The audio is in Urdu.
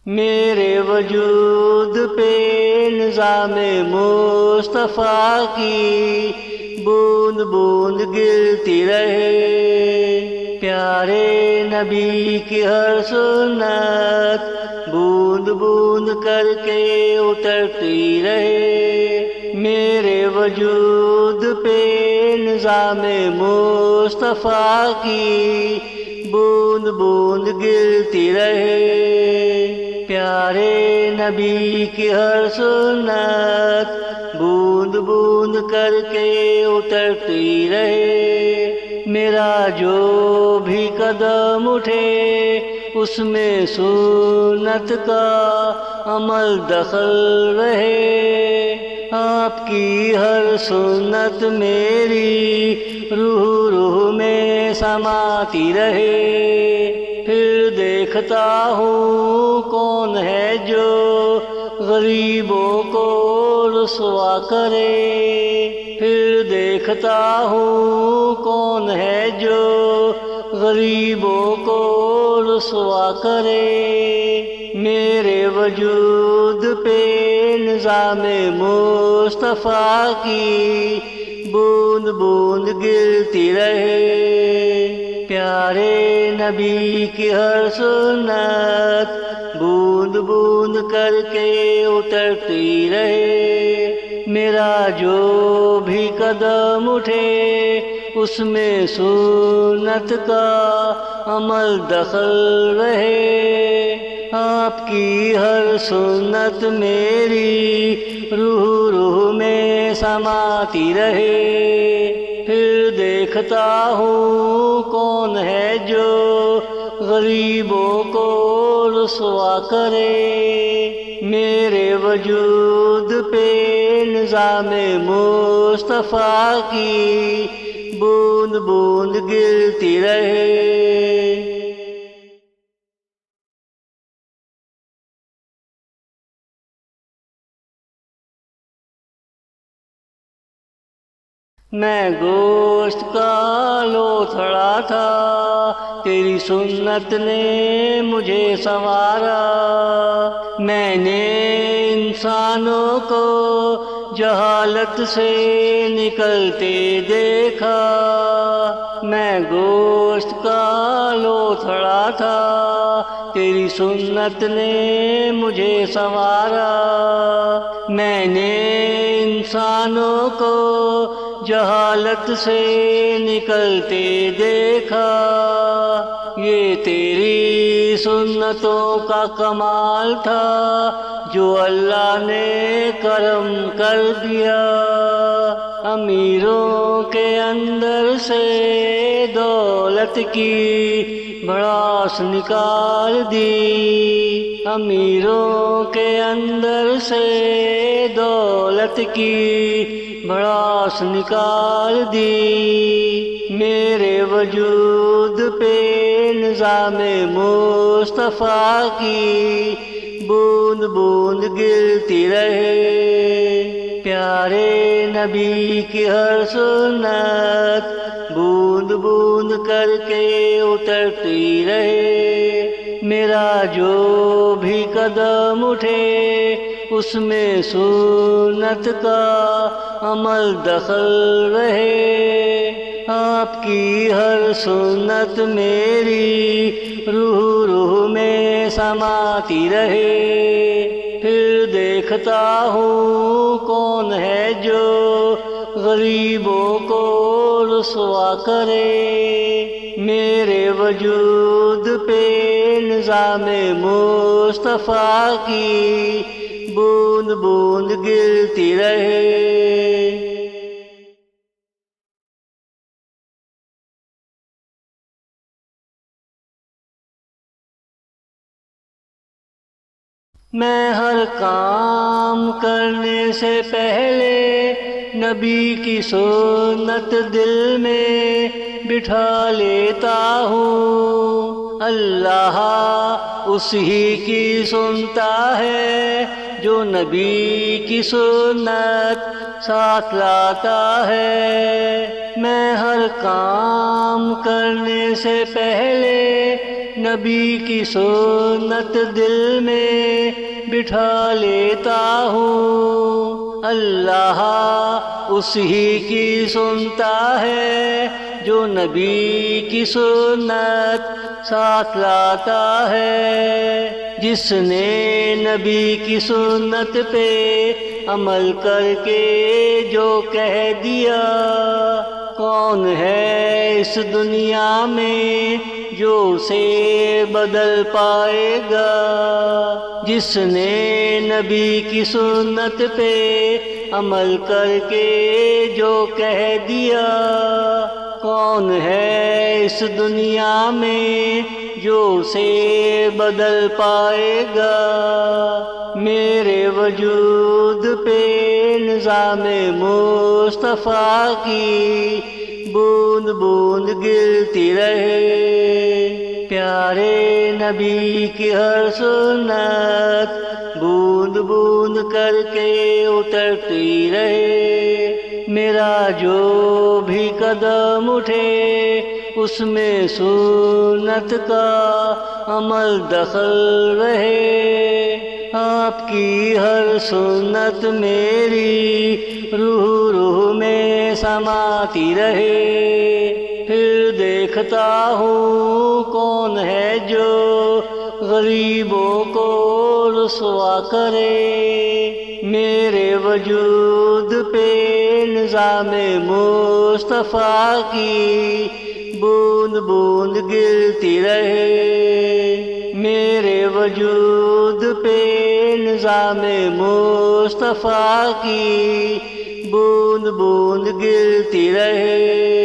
میرے وجود پہ نظام مصطفیٰ کی بوند بوند گرتی رہے، پیارے نبی کی ہر سنت بوند بوند کر کے اترتی رہے۔ میرے وجود پہ نظام مصطفیٰ کی بوند بوند گرتی رہے، پیارے نبی کی ہر سنت بوند بوند کر کے اترتی رہے۔ میرا جو بھی قدم اٹھے اس میں سنت کا عمل دخل رہے، آپ کی ہر سنت میری روح روح میں سماتی رہے۔ پھر دیکھتا ہوں کون ہے جو غریبوں کو رسوا کرے، پھر دیکھتا ہوں کون ہے جو غریبوں کو رسوا کرے۔ میرے وجود پہ نظام مصطفیٰ کی بوند بوند گرتی رہے، پیارے نبی کی ہر سنت بوند بوند کر کے اترتی رہے۔ میرا جو بھی قدم اٹھے اس میں سنت کا عمل دخل رہے، آپ کی ہر سنت میری روح روح میں سماتی رہے۔ پھر دیکھتا ہوں کون ہے جو غریبوں کو رسوا کرے، میرے وجود پہ نظام مصطفیٰ کی بوند بوند گرتی رہے۔ میں گوشت کا لوتھڑا تھا، تیری سنت نے مجھے سنوارا، میں نے انسانوں کو جہالت سے نکلتے دیکھا۔ میں گوشت کا لوتھڑا تھا، تیری سنت نے مجھے سنوارا، میں نے انسانوں کو جہالت سے نکلتے دیکھا۔ یہ تیری سنتوں کا کمال تھا جو اللہ نے کرم کر دیا، امیروں کے اندر سے دولت کی بھڑاس نکال دی، امیروں کے اندر سے دولت کی بھڑاس نکال دی۔ میرے وجود پہ نظام مصطفیٰ کی بوند بوند گرتی رہے، پیارے نبی کی ہر سنت بوند بوند کر کے اترتی رہے۔ میرا جو بھی قدم اٹھے اس میں سنت کا عمل دخل رہے، آپ کی ہر سنت میری روح روح میں سماتی رہے۔ پھر دیکھتا ہوں کون ہے جو غریبوں کو رسوا کرے، میرے وجود پہ نظام مصطفیٰ کی بوند بوند گرتی رہے۔ میں ہر کام کرنے سے پہلے نبی کی سنت دل میں بٹھا لیتا ہوں، اللہ اسی کی سنتا ہے جو نبی کی سنت ساتھ لاتا ہے۔ میں ہر کام کرنے سے پہلے نبی کی سنت دل میں بٹھا لیتا ہوں۔ اللہ اسی کی سنتا ہے جو نبی کی سنت ساتھ لاتا ہے۔ جس نے نبی کی سنت پہ عمل کر کے جو کہہ دیا، کون ہے اس دنیا میں جو اسے بدل پائے گا؟ جس نے نبی کی سنت پہ عمل کر کے جو کہہ دیا، کون ہے اس دنیا میں جو اسے بدل پائے گا؟ میرے وجود پہ نظام مصطفیٰ کی بوند بوند گرتی رہے، پیارے نبی کی ہر سنت بوند بوند کر کے اترتی رہے۔ میرا جو بھی قدم اٹھے اس میں سنت کا عمل دخل رہے۔ آپ کی ہر سنت میری روح روح میں سماتی رہے۔ پھر دیکھتا ہوں کون ہے جو غریبوں کو رسوا کرے۔ میرے وجود پہ نظام مصطفیٰ کی بوند بوند گرتی رہے۔ میرے وجود پہ نظام مصطفیٰ کی بوند بوند گرتی رہے۔